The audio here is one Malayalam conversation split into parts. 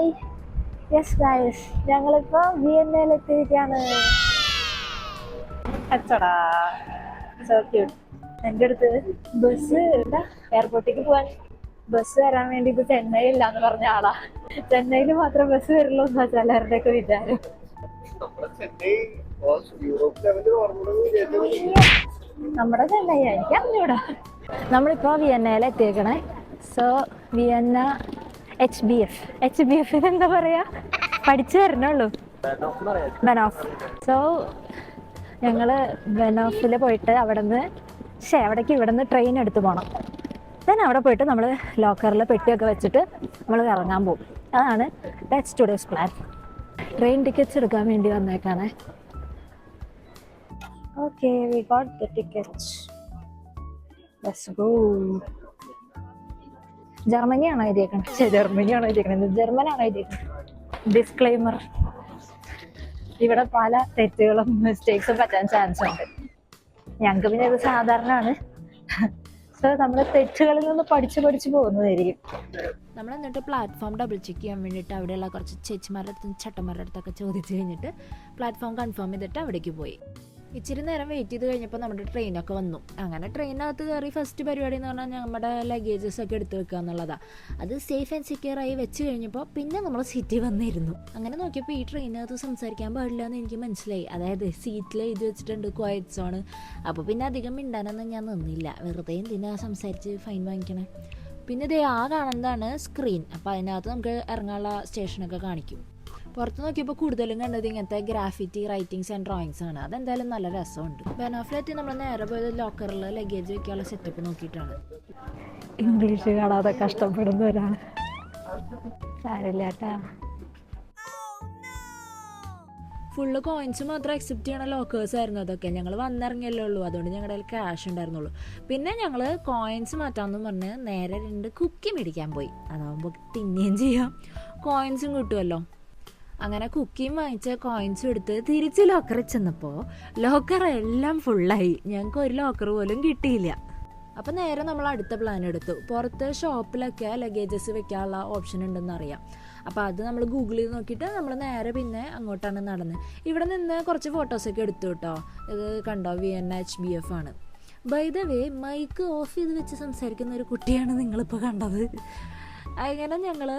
ഹായ്. യെസ് ഗൈസ്, ഞങ്ങളിപ്പോൾ വിയന്നയിലെത്തിയിരിക്കുകയാണ്. അച്ചടാ സോ ക്യൂട്ട്. എൻ്റെ അടുത്ത് ബസ് എന്താ എയർപോർട്ടിലേക്ക് പോകാൻ ബസ് വരാൻ വേണ്ടി ഇത് ചെന്നൈ ഇല്ലാന്ന് പറഞ്ഞ ആളാ. ചെന്നൈയിൽ മാത്രം ബസ് വരുള്ളൂ എന്നാ ചിലരുടെയൊക്കെ വിചാരം. നമ്മുടെ ചെന്നൈ ആയിരിക്കും അറിഞ്ഞൂടാ. നമ്മളിപ്പോൾ വിയന്നയിൽ എത്തിയേക്കണേ. സോ വിയന്ന HBF എന്താ പറയാ, പഠിച്ചു വരണുള്ളൂ. ബനോഫ്. സോ ഞങ്ങള് ബനോഫിൽ പോയിട്ട് അവിടേക്ക് ഇവിടുന്ന് ട്രെയിൻ എടുത്ത് പോകണം. ദെൻ അവിടെ പോയിട്ട് നമ്മൾ ലോക്കറിൽ പെട്ടിയൊക്കെ വെച്ചിട്ട് നമ്മൾ ഇറങ്ങാൻ പോകും. അതാണ് that's today's plan. Train tickets എടുക്കാൻ വേണ്ടി വന്നേക്കാണേ. Okay, we got the tickets. Let's go. ജർമ്മനിയാണോ എഴുതിയേക്കണത്? ജർമ്മനാണോ എഴുതിയേക്കണത്? ഡിസ്ക്ലെയിമർ. ഇവിടെ പല തെറ്റുകളും മിസ്റ്റേക്സും പറ്റാൻ ചാൻസ് ഉണ്ട്. ഞങ്ങൾക്ക് പിന്നെ ഇത് സാധാരണമാണ്. സോ നമ്മൾ തെറ്റുകളിൽ നിന്ന് പഠിച്ചു പോകുന്നതായിരിക്കും. നമ്മൾ എന്നിട്ട് പ്ലാറ്റ്ഫോം ഡബിൾ ചെക്ക് ചെയ്യാൻ വേണ്ടിയിട്ട് അവിടെയുള്ള കുറച്ച് ചേച്ചിമാരുടെ അടുത്തും ചട്ടന്മാരുടെ അടുത്തൊക്കെ ചോദിച്ചു കഴിഞ്ഞിട്ട് പ്ലാറ്റ്ഫോം കൺഫേം ചെയ്തിട്ട് അവിടേക്ക് പോയി. ഇച്ചിരി നേരം വെയിറ്റ് ചെയ്ത് കഴിഞ്ഞപ്പോൾ നമ്മുടെ ട്രെയിനൊക്കെ വന്നു. അങ്ങനെ ട്രെയിനകത്ത് കയറി ഫസ്റ്റ് പരിപാടി എന്ന് പറഞ്ഞാൽ നമ്മുടെ ലഗേജസ് ഒക്കെ എടുത്ത് വെക്കുക എന്നുള്ളതാണ്. അത് സേഫ് ആൻഡ് സെക്യൂർ ആയി വെച്ച് കഴിഞ്ഞപ്പോൾ പിന്നെ നമ്മൾ സീറ്റിൽ വന്നിരുന്നു. അങ്ങനെ നോക്കിയപ്പോൾ ഈ ട്രെയിനകത്ത് സംസാരിക്കാൻ പാടില്ല എന്ന് എനിക്ക് മനസ്സിലായി. അതായത് സീറ്റിൽ എഴുതി വെച്ചിട്ടുണ്ട് ക്വയറ്റ് സോൺ. അപ്പോൾ പിന്നെ അധികം മിണ്ടാനൊന്നും ഞാൻ നിന്നില്ല. വെറുതെ എന്തിനാ സംസാരിച്ച് ഫൈൻ വാങ്ങിക്കണേ. പിന്നെ ഇതേ കാണുന്നതാണ് സ്ക്രീൻ. അപ്പോൾ അതിനകത്ത് നമുക്ക് ഇറങ്ങാനുള്ള സ്റ്റേഷനൊക്കെ കാണിക്കും. പുറത്ത് നോക്കിയപ്പോൾ കൂടുതലും കണ്ടത് ഇങ്ങനത്തെ ഗ്രാഫിറ്റി റൈറ്റിങ്സ് ആൻഡ് ഡ്രോയിങ്സ് ആണ്. അതെന്തായാലും നല്ല രസമുണ്ട്. ബനോഫിലെത്തി നമ്മൾ നേരെ പോയത് ലോക്കറിൽ ലഗേജ് വെക്കാനുള്ള സെറ്റപ്പ് നോക്കിയിട്ടാണ്. ഇംഗ്ലീഷ് കാണാതെ കഷ്ടപ്പെടുന്നവരാണ്. സാരില്ല കേട്ടാ. ഫുള്ള് കോയിൻസ് മാത്രം അക്സെപ്റ്റ് ചെയ്യണ ലോക്കേഴ്സ് ആയിരുന്നു അതൊക്കെ. ഞങ്ങൾ വന്നിറങ്ങിയല്ലേ ഉള്ളൂ, അതുകൊണ്ട് ഞങ്ങളുടെ കയ്യിൽ ക്യാഷ് ഉണ്ടായിരുന്നുള്ളൂ. പിന്നെ ഞങ്ങൾ കോയിൻസ് മാറ്റാമെന്ന് പറഞ്ഞ് നേരെ 2 കുക്കി മേടിക്കാൻ പോയി. അതാകുമ്പോൾ തിന്നുകയും ചെയ്യാം, കോയിൻസും കിട്ടുമല്ലോ. അങ്ങനെ കുക്കിയും വാങ്ങിച്ച കോയിൻസും എടുത്ത് തിരിച്ച് ലോക്കറിൽ ചെന്നപ്പോൾ ലോക്കർ എല്ലാം ഫുള്ളായി. ഞങ്ങൾക്ക് ഒരു ലോക്കർ പോലും കിട്ടിയില്ല. അപ്പം നേരെ നമ്മൾ അടുത്ത പ്ലാൻ എടുത്തു. പുറത്ത് ഷോപ്പിലൊക്കെ ലഗേജസ് വെക്കാനുള്ള ഓപ്ഷൻ ഉണ്ടെന്ന് അറിയാം. അപ്പോൾ അത് നമ്മൾ ഗൂഗിൾ ചെയ്ത് നോക്കിയിട്ട് നമ്മൾ നേരെ പിന്നെ അങ്ങോട്ടാണ് നടന്നത്. ഇവിടെ നിന്ന് കുറച്ച് ഫോട്ടോസൊക്കെ എടുത്തു കേട്ടോ. ഇത് കണ്ടോ, വിയന്ന HBF ആണ്. By the way, mic off ചെയ്ത് വെച്ച് സംസാരിക്കുന്ന ഒരു കുട്ടിയാണ് നിങ്ങളിപ്പോൾ കണ്ടത്. അങ്ങനെ ഞങ്ങൾ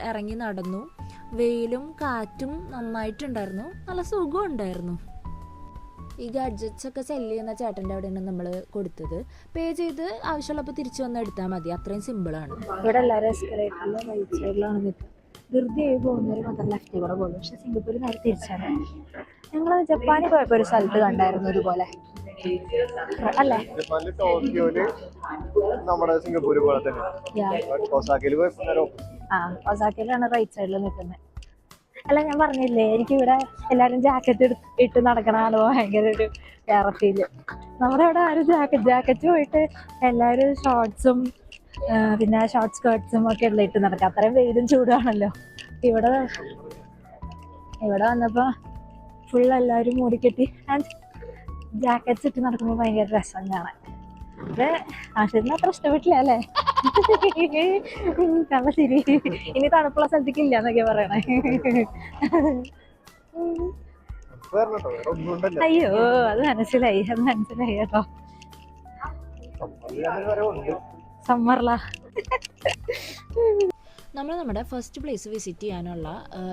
ഇറങ്ങി നടന്നു. വെയിലും കാറ്റും നന്നായിട്ടുണ്ടായിരുന്നു, നല്ല സുഖം ഉണ്ടായിരുന്നു. ഈ ഗാഡ്ജറ്റ്സ് ഒക്കെ സെല് ചെയ്യുന്ന ചേട്ടൻ്റെ അവിടെയാണ് നമ്മൾ കൊടുത്തത്. പേ ചെയ്ത് ആവശ്യമുള്ളപ്പോൾ തിരിച്ചു വന്ന് എടുത്താൽ മതി, അത്രയും സിമ്പിളാണ്. ഇവിടെ എല്ലാവരും എസ്കലേറ്ററിൽ റൈറ്റ് സൈഡിലാണ് നിൽക്കുക. ധൃതിയായി പോകുന്നവർ മാത്രം ലെഫ്റ്റിൽ കൂടെ പോകുന്നു. പക്ഷെ സിംഗപ്പൂർ നേരെ തിരിച്ചാണ്. ഞങ്ങൾ ജപ്പാനിൽ പോയപ്പോൾ ഒരു സ്ഥലത്ത് കണ്ടായിരുന്നു ഇതുപോലെ, അല്ലേ? ഒസാക്കയിലാണ് റൈറ്റ് സൈഡിൽ നിൽക്കുന്നത്. അല്ല, ഞാൻ പറഞ്ഞില്ലേ എനിക്കിവിടെ എല്ലാവരും ജാക്കറ്റ് ഇട്ട് നടക്കണതാണ് ഭയങ്കര ഒരു വേറെ ഫീല്. നമ്മുടെ ഇവിടെ ആരും ജാക്കറ്റ് പോയിട്ട് എല്ലാവരും ഷോർട്ട്സും പിന്നെ ഷോർട്ട് സ്കേർട്ട്സും ഒക്കെ ഉള്ള ഇട്ട് നടക്കുക. അത്രയും വെയിലും ചൂടാണല്ലോ. ഇവിടെ വന്നപ്പോൾ ഫുൾ എല്ലാവരും മൂടിക്കെട്ടി ആൻഡ് ജാക്കറ്റ്സ് ഇട്ട് നടക്കുമ്പോൾ ഭയങ്കര രസം കാണാൻ. അത് ആശുപത്രി അത്ര ഇഷ്ടപ്പെട്ടില്ല അല്ലേ? കള്ള ശരി. ഇനി തണുപ്പുള്ള സ്ഥലത്തേക്ക് ഇല്ല എന്നൊക്കെ പറയണേ. അയ്യോ, അത് മനസ്സിലായി കേട്ടോ. സമ്മറിലാ നമ്മൾ നമ്മുടെ ഫസ്റ്റ് പ്ലേസ് വിസിറ്റ് ചെയ്യാനുള്ള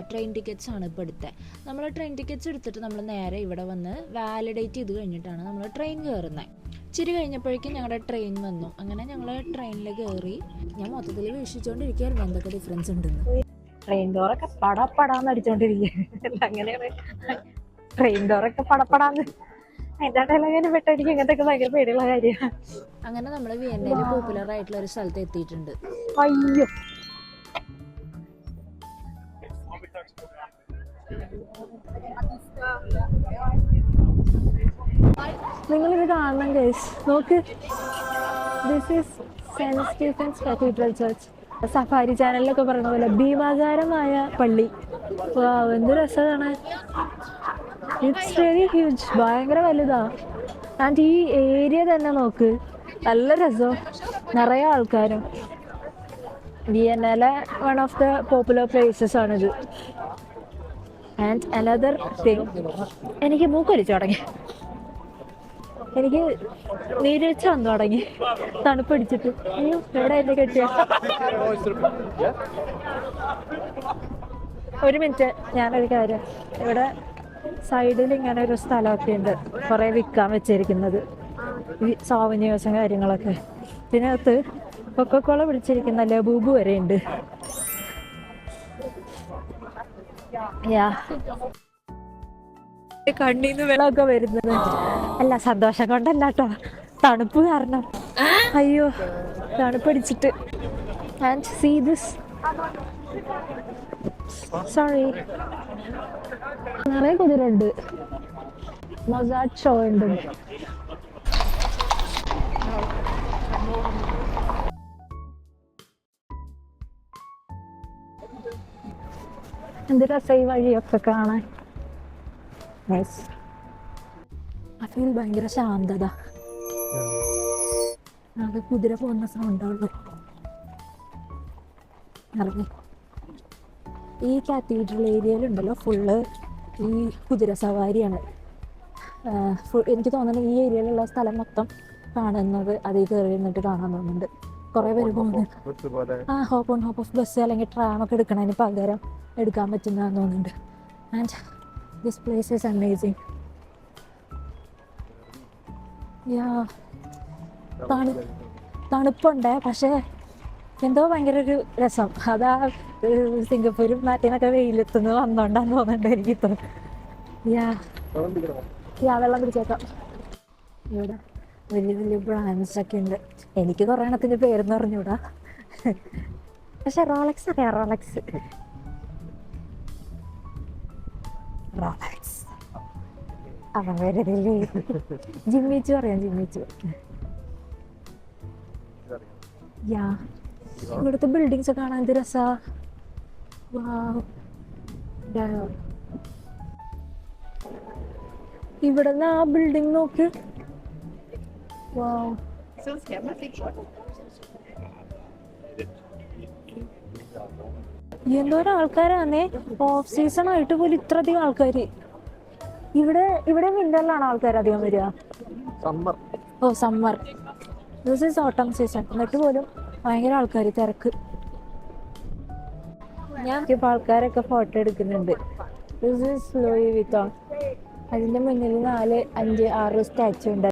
ട്രെയിൻ ടിക്കറ്റ്സ് ആണ് ഇപ്പോൾ എടുത്തത്. നമ്മൾ ട്രെയിൻ ടിക്കറ്റ്സ് എടുത്തിട്ട് നമ്മൾ നേരെ ഇവിടെ വന്ന് വാലിഡേറ്റ് ചെയ്ത് കഴിഞ്ഞിട്ടാണ് നമ്മൾ ട്രെയിൻ കയറുന്നത്. ഇച്ചിരി കഴിഞ്ഞപ്പോഴേക്കും ഞങ്ങളുടെ ട്രെയിൻ വന്നു. അങ്ങനെ ഞങ്ങൾ ട്രെയിനിൽ കയറി. ഞാൻ മൊത്തത്തിൽ വീക്ഷിച്ചുകൊണ്ടിരിക്കുകയായിരുന്നു എന്തൊക്കെ ഡിഫറൻസ് ഉണ്ടെന്ന്. ട്രെയിൻ ഡോറൊക്കെ പടപടാന്ന് അടിച്ചോണ്ടിരിക്കുക. അങ്ങനെയാണ് ട്രെയിൻ ഡോറൊക്കെ പടപടാന്ന്. അതിൻ്റെ ഇടയിലങ്ങനെ പെട്ടെനിക്ക് ഇങ്ങനത്തെ ഭയങ്കര പേടിയുള്ള കാര്യമാണ്. അങ്ങനെ നമ്മൾ വിയന്നയിൽ പോപ്പുലർ ആയിട്ടുള്ള ഒരു സ്ഥലത്ത് എത്തിയിട്ടുണ്ട്. അയ്യോ, നിങ്ങളിത് കാണണം ഗൈസ്, നോക്ക്. This is Saint Stephen's cathedral church. Safari ചാനലിലൊക്കെ പറയുന്ന പോലെ ഭീമാകാരമായ പള്ളി. എന്ത് രസമാണ്. ഇറ്റ്സ് വെരി ഹ്യൂജ്, ഭയങ്കര വലുതാ. ആൻഡ് ഈ ഏരിയ തന്നെ നോക്ക്, നല്ല രസം, നിറയെ ആൾക്കാരും. വിയന്നയിലെ one of the popular places ആണിത്. ആൻഡ് അനദർ തിങ്, എനിക്ക് മൂക്കൊലിച്ചു തുടങ്ങി, എനിക്ക് നീരച്ച വന്നു തുടങ്ങി തണുപ്പടിച്ചിട്ട്. അയ്യോ, എവിടെ എന്നെ കെട്ടിയ? ഒരു മിനിറ്റ്, ഞാനൊരു കാര്യം, ഇവിടെ സൈഡിൽ ഇങ്ങനെ ഒരു സ്ഥലമൊക്കെ ഉണ്ട് കുറേ വിൽക്കാൻ വെച്ചിരിക്കുന്നത്, ഈ സോവനിയേഴ്സും കാര്യങ്ങളൊക്കെ. ഇതിനകത്ത് കൊക്കക്കോള പിടിച്ചിരിക്കുന്ന ലബൂബ് വരെ ഉണ്ട്. കണ്ണീന്ന് വെള്ളമൊക്കെ വരുന്നത് അല്ല, സന്തോഷം കൊണ്ടല്ല കേട്ടോ, തണുപ്പ് കാരണം. അയ്യോ, തണുപ്പടിച്ചിട്ട്. ആൻഡ് സീ ദിസ്, സോറി, നിറയെ കുതിരുണ്ട്, മൊസാറ്റ് ഷോ ഉണ്ട്. എന്ത് രസം ഈ വഴിയൊക്കെ കാണാൻ. അതിൽ ഭയങ്കര ശാന്തത, അത് കുതിര പോകുന്ന സൗണ്ടുള്ളൂ. ഇറങ്ങി ഈ കാത്തീഡ്രൽ ഏരിയയിലുണ്ടല്ലോ ഫുള്ള് ഈ കുതിര സവാരിയാണ്. എനിക്ക് തോന്നുന്നു ഈ ഏരിയയിലുള്ള സ്ഥലം മൊത്തം കാണുന്നത് അതിൽ കയറി നിന്നിട്ട് കാണാൻ തോന്നുന്നുണ്ട്. കുറേ പേര് പോകുന്നത് hop on hop off bus അല്ലെങ്കിൽ ട്രാമൊക്കെ എടുക്കണതിന് പകരം എടുക്കാൻ പറ്റുന്നതാന്ന് തോന്നുന്നുണ്ട്. And this place is amazing. തണുപ്പുണ്ട്, പക്ഷേ എന്തോ ഭയങ്കര ഒരു രസം. അതാ സിംഗപ്പൂരും നാട്ടിൽ വെയിലെത്തുന്നത് വന്നോണ്ടാന്ന് തോന്നുന്നുണ്ട് എനിക്ക് ഇത്ര. വെള്ളം പിടിച്ചേക്കാം. ഇവിടെ വലിയ വലിയ ബ്രാൻഡ്സ് ഒക്കെ ഉണ്ട്. എനിക്ക് കുറേ എണ്ണത്തിൻ്റെ പേരെന്ന് പറഞ്ഞൂടാ, പക്ഷെ റോളക്സ് അറിയാം. റോളക്സ് അവൻ വരല്ലേ. ജിമ്മിച്ചു അറിയാം, ജിമ്മിച്ചു. ഇവിടുത്തെ ബിൽഡിങ്സ് കാണാൻ എന്ത് രസാ. ഇവിടുന്ന് ആ ബിൽഡിംഗ് നോക്ക്. എന്തോരം ആൾക്കാരാന്നേ. ഓഫ് സീസൺ ആയിട്ട് പോലും ഇത്രയധികം ആൾക്കാര്. ഇവിടെ വിന്ററിലാണ് ആൾക്കാർ അധികം വരിക. സമ്മർ. ദിസ് ഈസ് ഓട്ടം സീസൺ, എന്നിട്ട് പോലും ഭയങ്കര ആൾക്കാർ, തിരക്ക്. ഞാൻ ഇപ്പോൾ ആൾക്കാരൊക്കെ ഫോട്ടോ എടുക്കുന്നുണ്ട്. ദിസ് ഈസ് ലൂയി വിത്തോൺ. അതിൻ്റെ മുന്നിൽ 4, 5, 6 സ്റ്റാച്ചു ഉണ്ട്.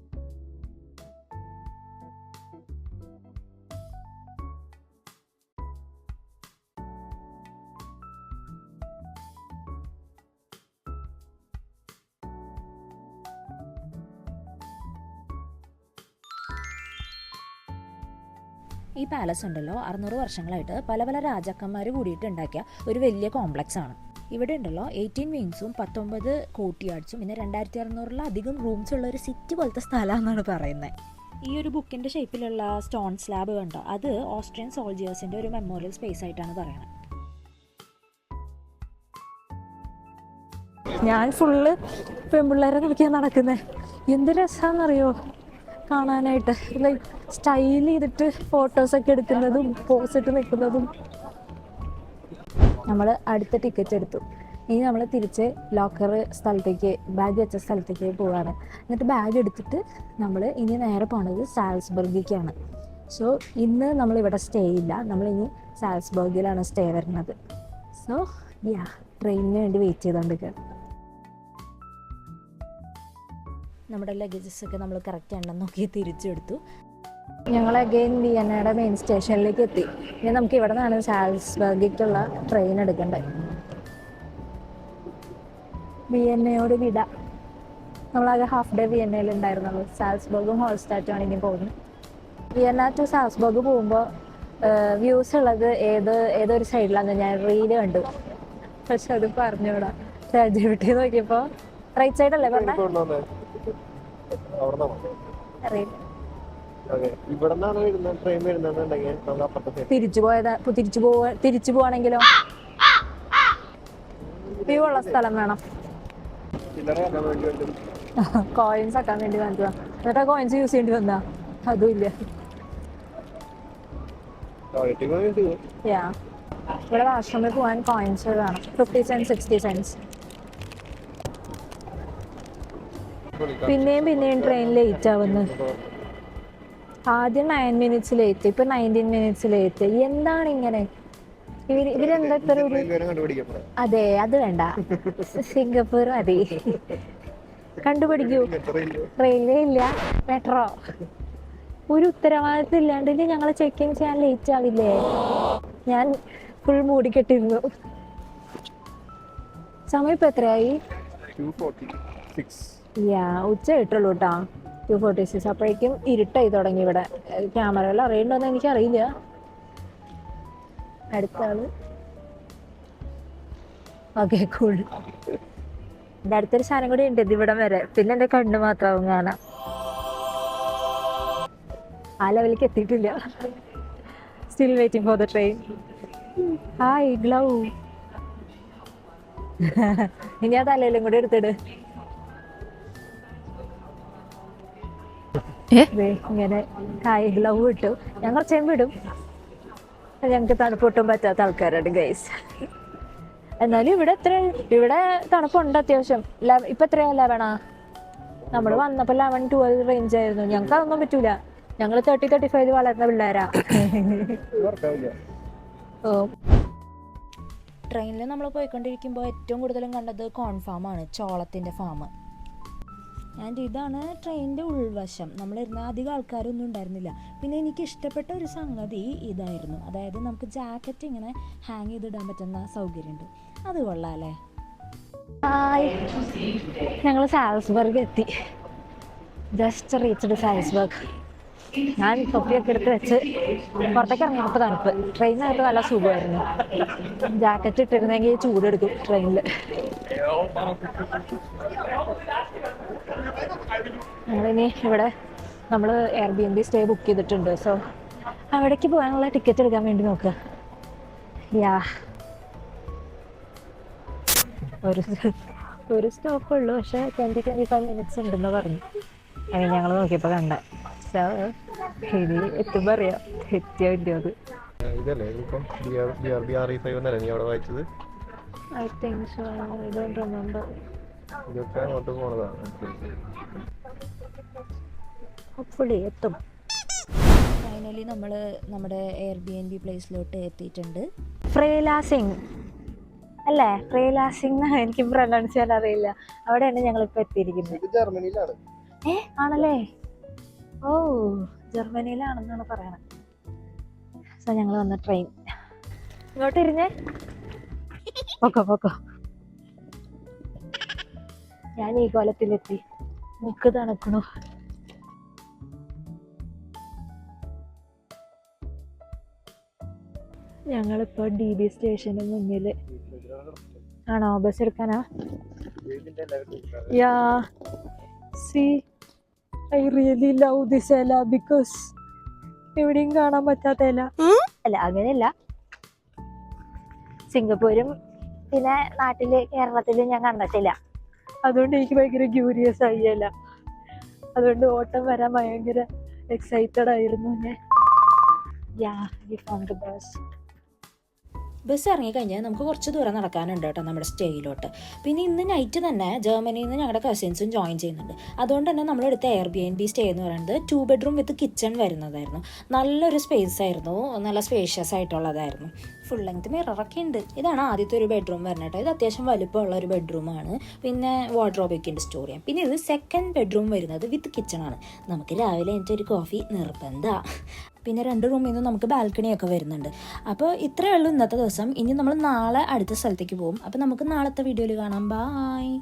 ഈ പാലസ് ഉണ്ടല്ലോ 600 വർഷങ്ങളായിട്ട് പല പല രാജാക്കന്മാർ കൂടിയിട്ട് ഉണ്ടാക്കിയ ഒരു വലിയ കോംപ്ലക്സ് ആണ്. ഇവിടെ ഉണ്ടല്ലോ 18 വിങ്സും 19 കോർട്ട്യാർഡ്സും പിന്നെ 2600-ലധികം റൂംസ് ഉള്ള ഒരു സിറ്റി പോലത്തെ സ്ഥലമാണെന്നാണ് പറയുന്നത്. ഈ ഒരു ബുക്കിൻ്റെ ഷേപ്പിലുള്ള സ്റ്റോൺ സ്ലാബ് കണ്ടോ, അത് ഓസ്ട്രിയൻ സോൾജിയേഴ്സിൻ്റെ ഒരു മെമ്മോറിയൽ സ്പേസ് ആയിട്ടാണ് പറയുന്നത്. ഞാൻ ഫുള്ള് പെൺപിള്ളേരെ നോക്കിയാൽ നടക്കുന്നത്. എന്ത് രസമാണെന്നറിയോ കാണാനായിട്ട്. ലൈക്ക് സ്റ്റൈൽ ചെയ്തിട്ട് ഫോട്ടോസൊക്കെ എടുക്കുന്നതും പോസിട്ട് നിൽക്കുന്നതും. നമ്മൾ അടുത്ത ടിക്കറ്റ് എടുത്തു. ഇനി നമ്മൾ തിരിച്ച് ലോക്കർ സ്ഥലത്തേക്ക്, ബാഗ് വെച്ച സ്ഥലത്തേക്ക് പോവാണ്. എന്നിട്ട് ബാഗ് എടുത്തിട്ട് നമ്മൾ ഇനി നേരെ പോണത് സാൽസ്ബർഗിലേക്കാണ്. സോ ഇന്ന് നമ്മളിവിടെ സ്റ്റേ ഇല്ല, നമ്മളിനി സാൽസ്ബർഗിലാണ് സ്റ്റേ വരുന്നത്. സോ ട്രെയിനിന് വേണ്ടി വെയിറ്റ് ചെയ്തുകൊണ്ടിരിക്കുക. നമ്മുടെ ലഗേജസ് ഒക്കെ നമ്മൾ കറക്റ്റ് എണ്ണം നോക്കി തിരിച്ചെടുത്തു. ഞങ്ങൾ അഗെയിൻ വിയന്നയുടെ മെയിൻ സ്റ്റേഷനിലേക്ക് എത്തി. ഇനി നമുക്ക് ഇവിടെ നിന്നാണ് സാൽസ്ബർഗിലേക്കുള്ള ട്രെയിൻ എടുക്കേണ്ടത്. വിയന്നയോട് വിട. നമ്മളാകെ ഹാഫ് ഡേ വിയന്നയിൽ ഉണ്ടായിരുന്നുള്ളൂ. സാൽസ്ബർഗും ഹോൾസ്റ്റാറ്റുമാണ് ഇനി പോകുന്നത്. വിയന്ന ടു സാൽസ്ബർഗ് പോകുമ്പോൾ വ്യൂസ് ഉള്ളത് ഏതൊരു സൈഡിലാണെന്ന് ഞാൻ റീല് കണ്ടു, പക്ഷെ അത് പറഞ്ഞൂടാ. ചാറ്റ് നോക്കിയപ്പോൾ റൈറ്റ് സൈഡ് അല്ലേ പറഞ്ഞത്? തിരിച്ചു പോവാണെങ്കിലോ വ്യൂ ഉള്ള സ്ഥലം വേണം. കോയിൻസ് ആക്കാൻ വേണ്ടി വാങ്ങിക്കുക, എന്നിട്ട് കോയിൻസ് യൂസ് ചെയ്യേണ്ടി വന്നാ അതും ഇല്ല. യാ ഇവിടെ വാഷ്റൂമിൽ പോകാൻ കോയിൻസ് വേണം 50 cents 60 cents. പിന്നെയും ട്രെയിൻ ലേറ്റ് ആവുന്നു. ആദ്യം 9 minutes ലേറ്റ്, ഇപ്പൊ 19 minutes ലേറ്റ്. എന്താണ് ഇങ്ങനെ? ഇവരെന്താ ഇത്ര ഒരു അതെ അത് വേണ്ട, സിംഗപ്പൂർ മതി. കണ്ടുപിടിക്കൂ. റെയിൽവേ ഇല്ല, മെട്രോ. ഒരു ഉത്തരവാദിത്വം ഇല്ലാണ്ട് ഞങ്ങളെ ചെക്ക് ഇൻ ചെയ്യാൻ ലേറ്റ് ആവില്ലേ? ഞാൻ ഫുൾ മൂടിക്കെട്ടിരുന്നു. സമയം ഇപ്പൊ എത്രയായി? ഉച്ച കിട്ടുള്ളൂ കേട്ടോ. 2:46. അപ്പോഴേക്കും ഇരുട്ടായി തുടങ്ങി. ഇവിടെ ക്യാമറകൾ അറിയണ്ടോന്ന് എനിക്കറിയില്ല. അടുത്ത ആള് ഓക്കെ കൂൾ. എൻ്റെ അടുത്തൊരു സാധനം കൂടി ഉണ്ട് ഇതിവിടം വരെ. പിന്നെ എൻ്റെ കണ്ണ് മാത്രമാവും കാണാം. ആ ലെവലിലേക്ക് എത്തിയിട്ടില്ല. Still waiting for the train. Hi glove. ഇനി ആ തലയിലും കൂടി എടുത്തിട്. ഇങ്ങനെ ഹായ് ഗ്ലൗ ഇട്ടു. ഞാൻ കുറച്ചേം വിടും. ഞങ്ങൾക്ക് തണുപ്പൊട്ടും പറ്റാത്ത ആൾക്കാരാണ് ഗൈസ്. എന്നാലും ഇവിടെ തണുപ്പുണ്ട് അത്യാവശ്യം. ഇപ്പൊ എത്രയാ 11? നമ്മൾ വന്നപ്പോ 11-12 റേഞ്ച് ആയിരുന്നു. ഞങ്ങൾക്ക് അതൊന്നും പറ്റൂല. ഞങ്ങൾ 30-35 വളർന്ന പിള്ളേരാ. ഓ ട്രെയിനിൽ നമ്മൾ പോയിക്കൊണ്ടിരിക്കുമ്പോൾ ഏറ്റവും കൂടുതലും കണ്ടത് കോൺ ഫാമാണ്, ചോളത്തിൻ്റെ ഫാം. ആൻഡ് ഇതാണ് ട്രെയിനിൻ്റെ ഉൾവശം. നമ്മളിരുന്ന അധികം ആൾക്കാരൊന്നും ഉണ്ടായിരുന്നില്ല. പിന്നെ എനിക്ക് ഇഷ്ടപ്പെട്ട ഒരു സംഗതി ഇതായിരുന്നു. അതായത് നമുക്ക് ജാക്കറ്റ് ഇങ്ങനെ ഹാങ് ചെയ്തിടാൻ പറ്റുന്ന സൗകര്യമുണ്ട്. അത് കൊള്ളാം അല്ലേ? ഹായ്, ഞങ്ങൾ സാൽസ്ബർഗ് എത്തി. Just reached Salzburg. ഞാൻ തൊപ്പിയൊക്കെ എടുത്ത് വെച്ച് പുറത്തേക്ക് ഇറങ്ങിയപ്പോൾ തണുപ്പ്. ട്രെയിനിനകത്ത് നല്ല സുഖമായിരുന്നു. ജാക്കറ്റ് ഇട്ടിരുന്നെങ്കിൽ ചൂടെടുക്കും ട്രെയിനിൽ. ഞങ്ങളിനി ഇവിടെ നമ്മൾ Airbnb സ്റ്റേ ബുക്ക് ചെയ്തിട്ടുണ്ട്. സോ അവിടേക്ക് പോകാനുള്ള ടിക്കറ്റ് എടുക്കാൻ വേണ്ടി നോക്കുക. യാ ഒരു സ്റ്റോപ്പ് ഉള്ളൂ, പക്ഷേ 20-25 minutes ഉണ്ടെന്ന് പറഞ്ഞു. അതിന് ഞങ്ങൾ നോക്കിയപ്പോൾ കണ്ട. സോ ഇനി എത്തുമ്പോൾ അറിയാം എത്തിയോ ഇല്ലയോ അത്. I think so. I don't remember. Hopefully എത്തും. ഫൈനലി നമ്മൾ നമ്മുടെ Airbnb പ്ലേസിലോട്ട് എത്തിയിട്ടുണ്ട്. ഫ്രേലാസിംഗ് അല്ലേ? ഫ്രേലാസിംഗ് എനിക്ക് പ്രൊനൗൺസ് ചെയ്യാൻ അറിയില്ല. അവിടെയാണ് ഞങ്ങളിപ്പോൾ എത്തിയിരിക്കുന്നത്. ജർമ്മനിയിലാണ്. ആണല്ലേ? ഓ, ജർമ്മനിയിലാണെന്നാണ് പറയണത്. സോ ഞങ്ങൾ വന്ന ട്രെയിൻ ഇങ്ങോട്ട് ഇരുന്നേ. പൊക്കോ. ഞാൻ ഈ കോലത്തിലെത്തി. മുക്ക് തണുക്കണു. ഞങ്ങളിപ്പോ DB സ്റ്റേഷന് മുന്നിൽ ആണോ? ബസ് എടുക്കാനാ? Yeah see I really love this ഇല ബിക്കോസ് എവിടെയും കാണാൻ പറ്റാത്ത ഇല. അല്ല അങ്ങനെയല്ല, സിംഗപ്പൂരും പിന്നെ നാട്ടില് കേരളത്തിലും ഞാൻ കണ്ടിട്ടില്ല. അതുകൊണ്ട് എനിക്ക് ഭയങ്കര ക്യൂരിയസ് ആയില്ല. അതുകൊണ്ട് ഓട്ടം വരാൻ ഭയങ്കര എക്സൈറ്റഡ് ആയിരുന്നു ഞാൻ. Yeah we found the bus. Bus ഇറങ്ങിക്കഴിഞ്ഞാൽ നമുക്ക് കുറച്ച് ദൂരം നടക്കാനുണ്ട് കേട്ടോ നമ്മുടെ സ്റ്റേയിലോട്ട്. പിന്നെ ഇന്ന് നൈറ്റ് തന്നെ ജർമ്മനിയിൽ നിന്ന് ഞങ്ങളുടെ കസിൻസും ജോയിൻ ചെയ്യുന്നുണ്ട്. അതുകൊണ്ട് തന്നെ നമ്മളെടുത്ത Airbnb സ്റ്റേ എന്ന് പറയുന്നത് 2 bedroom വിത്ത് കിച്ചൺ വരുന്നതായിരുന്നു. നല്ലൊരു സ്പേസ് ആയിരുന്നു, നല്ല സ്പേഷ്യസ് ആയിട്ടുള്ളതായിരുന്നു. ഫുൾ ലെങ്ത് മിററൊക്കെ ഉണ്ട്. ഇതാണ് ആദ്യത്തെ ഒരു ബെഡ്റൂം വരുന്നത് കേട്ടോ. ഇത് അത്യാവശ്യം വലുപ്പമുള്ള ഒരു ബെഡ്റൂമാണ്. പിന്നെ വാർഡ്രോബൊക്കെ ഉണ്ട് സ്റ്റോർ ചെയ്യാം. പിന്നെ ഇത് സെക്കൻഡ് ബെഡ്റൂം വരുന്നത് വിത്ത് കിച്ചണാണ്. നമുക്ക് രാവിലെ എനിക്ക് ഒരു കോഫി നിർബന്ധമാണ്. പിന്നെ 2 റൂമിൽ നിന്നും നമുക്ക് ബാൽക്കണിയൊക്കെ വരുന്നുണ്ട്. അപ്പോൾ ഇത്രയേ ഉള്ളൂ ഇന്നത്തെ ദിവസം. ഇനി നമ്മൾ നാളെ അടുത്ത സ്ഥലത്തേക്ക് പോകും. അപ്പോൾ നമുക്ക് നാളത്തെ വീഡിയോയിൽ കാണാം. ബായ്.